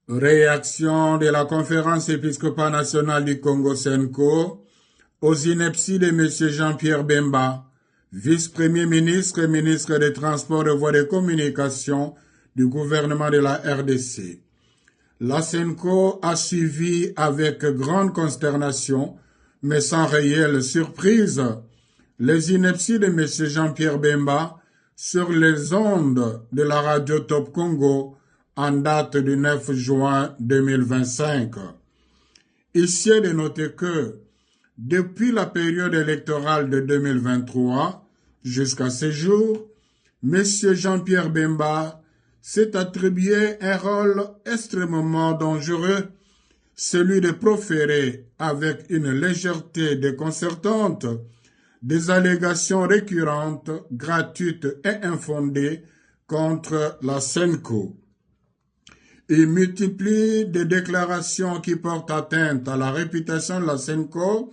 Réaction de la Conférence épiscopale nationale du Congo Senko aux inepties de M. Jean-Pierre Bemba, vice-premier ministre et ministre des Transports et Voies de Communication du gouvernement de la RDC. La Senko a suivi avec grande consternation, mais sans réelle surprise, les inepties de M. Jean-Pierre Bemba sur les ondes de la radio Top Congo en date du 9 juin 2025. Ici est de noter que, depuis la période électorale de 2023 jusqu'à ce jour, M. Jean-Pierre Bemba s'est attribué un rôle extrêmement dangereux, celui de proférer avec une légèreté déconcertante des allégations récurrentes, gratuites et infondées contre la Senko. Il multiplie des déclarations qui portent atteinte à la réputation de la Senko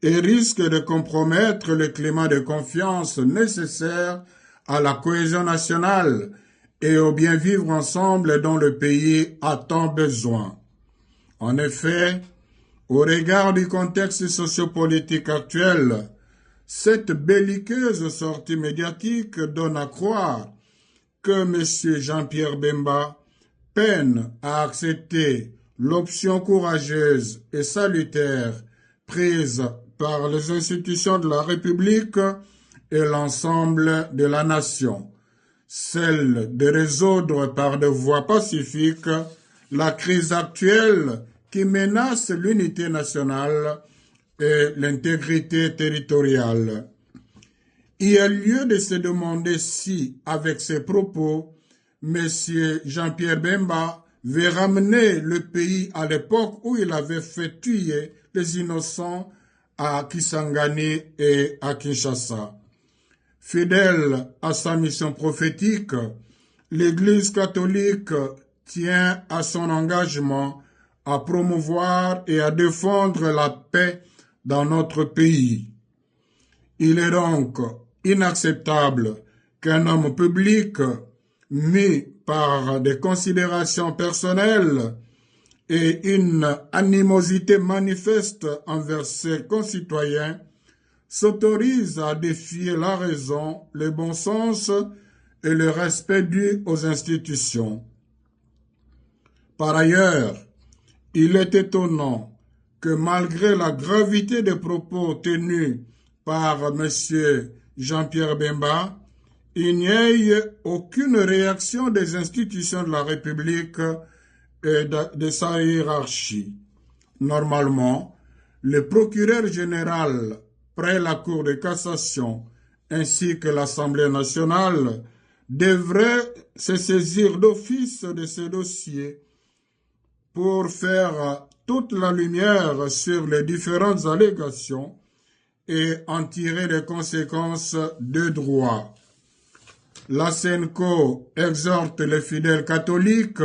et risquent de compromettre le climat de confiance nécessaire à la cohésion nationale et au bien vivre ensemble dont le pays a tant besoin. En effet, au regard du contexte sociopolitique actuel, cette belliqueuse sortie médiatique donne à croire que M. Jean-Pierre Bemba peine à accepter l'option courageuse et salutaire prise par les institutions de la République et l'ensemble de la nation, celle de résoudre par des voies pacifiques la crise actuelle qui menace l'unité nationale et l'intégrité territoriale. Il y a lieu de se demander si, avec ces propos, M. Jean-Pierre Bemba veut ramener le pays à l'époque où il avait fait tuer les innocents à Kisangani et à Kinshasa. Fidèle à sa mission prophétique, l'Église catholique tient à son engagement à promouvoir et à défendre la paix dans notre pays. Il est donc inacceptable qu'un homme public mis par des considérations personnelles et une animosité manifeste envers ses concitoyens s'autorise à défier la raison, le bon sens et le respect dû aux institutions. Par ailleurs, il est étonnant que malgré la gravité des propos tenus par M. Jean-Pierre Bemba, il n'y ait aucune réaction des institutions de la République et de sa hiérarchie. Normalement, le procureur général près la Cour de cassation ainsi que l'Assemblée nationale devraient se saisir d'office de ce dossier pour faire toute la lumière sur les différentes allégations et en tirer les conséquences de droit. La Senko exhorte les fidèles catholiques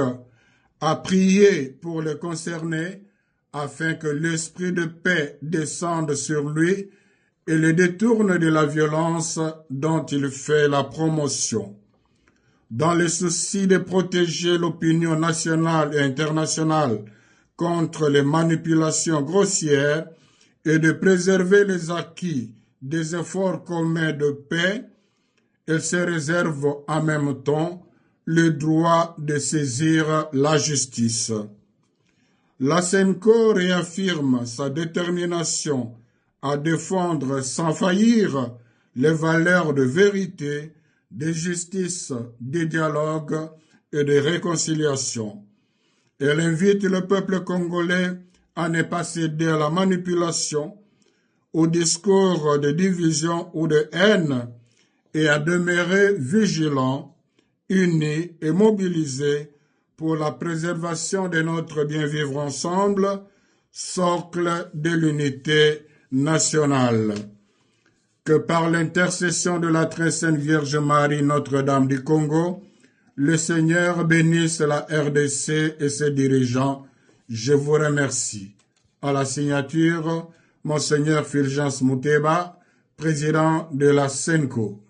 à prier pour les concernés afin que l'esprit de paix descende sur lui et le détourne de la violence dont il fait la promotion. Dans le souci de protéger l'opinion nationale et internationale contre les manipulations grossières et de préserver les acquis des efforts communs de paix, elle se réserve en même temps le droit de saisir la justice. La Senko réaffirme sa détermination à défendre sans faillir les valeurs de vérité, de justice, de dialogue et de réconciliation. Elle invite le peuple congolais à ne pas céder à la manipulation, au discours de division ou de haine et à demeurer vigilants, unis et mobilisés pour la préservation de notre bien-vivre ensemble, socle de l'unité nationale. Que par l'intercession de la très sainte Vierge Marie, Notre-Dame du Congo, le Seigneur bénisse la RDC et ses dirigeants. Je vous remercie. À la signature, Monseigneur Fulgence Mouteba, président de la Senko.